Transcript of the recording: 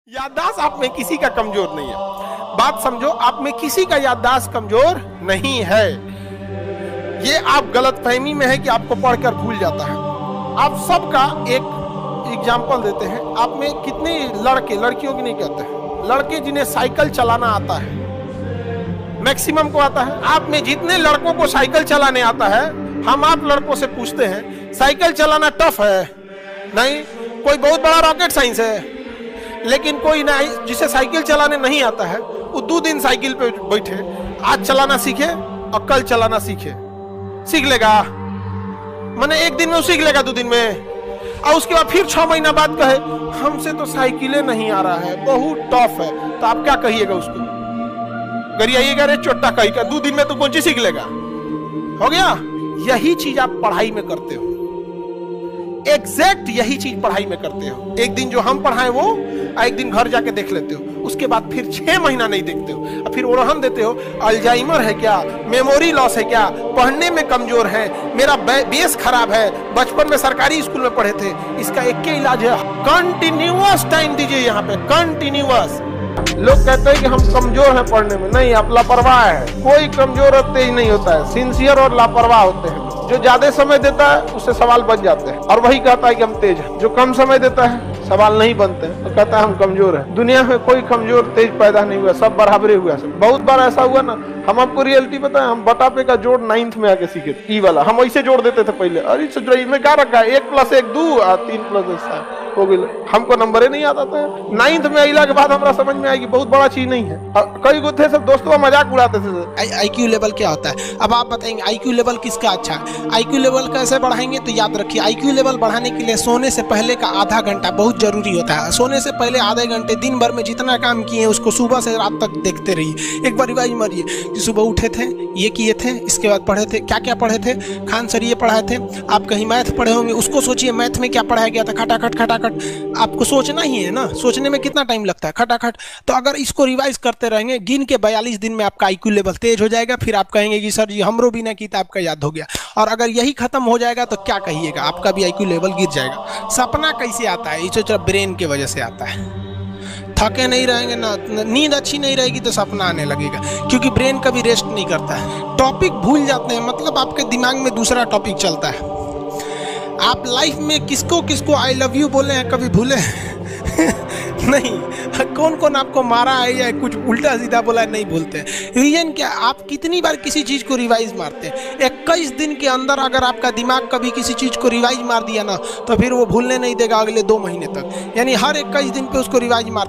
याददाश्त आप में किसी का कमजोर नहीं है। बात समझो, आप में किसी का याददाश्त कमजोर नहीं है। ये आप गलतफहमी में है कि आपको पढ़कर भूल जाता है। आप सबका एक एग्जाम्पल देते हैं। आप में कितने लड़के, लड़कियों की नहीं कहते हैं, लड़के जिन्हें साइकिल चलाना आता है, मैक्सिमम को आता है। आप में जितने लड़कों को साइकिल चलाने आता है, हम आप लड़कों से पूछते हैं साइकिल चलाना टफ है? नहीं। कोई बहुत बड़ा रॉकेट साइंस है? लेकिन कोई नहीं जिसे साइकिल चलाने नहीं आता है, वो 2 दिन साइकिल पे बैठे, आज चलाना सीखे और कल चलाना सीख लेगा। माने एक दिन में वो सीख लेगा, 2 दिन में, और उसके बाद फिर 6 महीना बाद कहे हमसे तो साइकिलें नहीं आ रहा है, बहुत टफ है। तो आप क्या कहिएगा उसको? गरियाइएगा, रे चोट्टा कही का 2 दिन में तो कौन चीज सीख लेगा? हो गया। यही चीज आप पढ़ाई में करते हो, एग्जैक्ट यही चीज पढ़ाई में करते हो। एक दिन जो हम पढ़ाए वो एक दिन घर जाके देख लेते हो, उसके बाद फिर 6 महीना नहीं देखते हो, और फिर ओरहन देते हो अल्जाइमर है क्या, मेमोरी लॉस है क्या, पढ़ने में कमजोर है, मेरा बेस खराब है, बचपन में सरकारी स्कूल में पढ़े थे। इसका एक के इलाज है, कंटिन्यूअस टाइम दीजिए। यहाँ पे कंटिन्यूअस। लोग कहते हैं कि हम कमजोर हैं पढ़ने में, नहीं, आप लापरवाह है। कोई कमजोर और तेज नहीं होता है, सिंसियर और लापरवाह होते हैं। जो ज्यादा समय देता है उससे सवाल बन जाते हैं, और वही कहता है कि हम तेज हैं। जो कम समय देता है सवाल नहीं बनते तो कहता है हम कमजोर हैं। दुनिया में कोई कमजोर तेज पैदा नहीं हुआ, सब बराबरे हुआ। सब बहुत बार ऐसा हुआ ना, हम आपको रियलिटी बताएं, हम बटा पे का जोड़ 9th में आके सीखे ई वाला। हम ऐसे जोड़ देते थे पहले, अरे इसमें क्या रखा है, 1 + 1 2 और 3 + 1 7 हो गई। हमको नंबर ही नहीं आता था। 9th में आइला के बाद हमरा समझ में आई कि बहुत बड़ा चीज नहीं है। कई गो थे सब दोस्तों मजाक उड़ाते थे। आईक्यू लेवल क्या होता है? अब आप बताएंगे आईक्यू लेवल किसका अच्छा है, आईक्यू लेवल कैसे बढ़ाएंगे? तो याद रखिए, आईक्यू लेवल बढ़ाने के लिए सोने से पहले का आधा घंटा बहुत जरूरी होता है। सोने से पहले आधे घंटे दिन भर में जितना काम किए उसको सुबह से रात तक देखते रहिए। एक बार रिवाइज मारिए कि सुबह उठे थे, ये किए थे, इसके बाद पढ़े थे, क्या क्या पढ़े थे। खान सर ये पढ़ाए थे, आप कहीं मैथ पढ़े होंगे, उसको सोचिए मैथ में क्या पढ़ाया गया था। खटाखट आपको सोचना ही है ना, सोचने में कितना टाइम लगता है, खटाखट। तो अगर इसको रिवाइज करते रहेंगे, गिन के 42 दिन में आपका आईक्यू लेवल तेज हो जाएगा। फिर आप कहेंगे कि सर जी हमरो बिना की तो आपका याद हो गया। और अगर यही खत्म हो जाएगा तो क्या कहिएगा, आपका भी आईक्यू लेवल गिर जाएगा। सपना कैसे आता है? इसे ब्रेन के वजह से आता है। थके नहीं रहेंगे ना, नींद अच्छी नहीं रहेगी तो सपना आने लगेगा, क्योंकि ब्रेन कभी रेस्ट नहीं करता है। टॉपिक भूल जाते हैं, मतलब आपके दिमाग में दूसरा टॉपिक चलता है। आप लाइफ में किसको किसको आई लव यू बोले हैं, कभी भूले नहीं? कौन कौन आपको मारा है या कुछ उल्टा सीधा बोला है, नहीं भूलते। रीजन क्या? आप कितनी बार किसी चीज़ को रिवाइज मारते हैं? 21 दिन के अंदर अगर आपका दिमाग कभी किसी चीज़ को रिवाइज मार दिया ना, तो फिर वो भूलने नहीं देगा अगले 2 महीने तक। यानी हर 21 दिन पे उसको रिवाइज मारते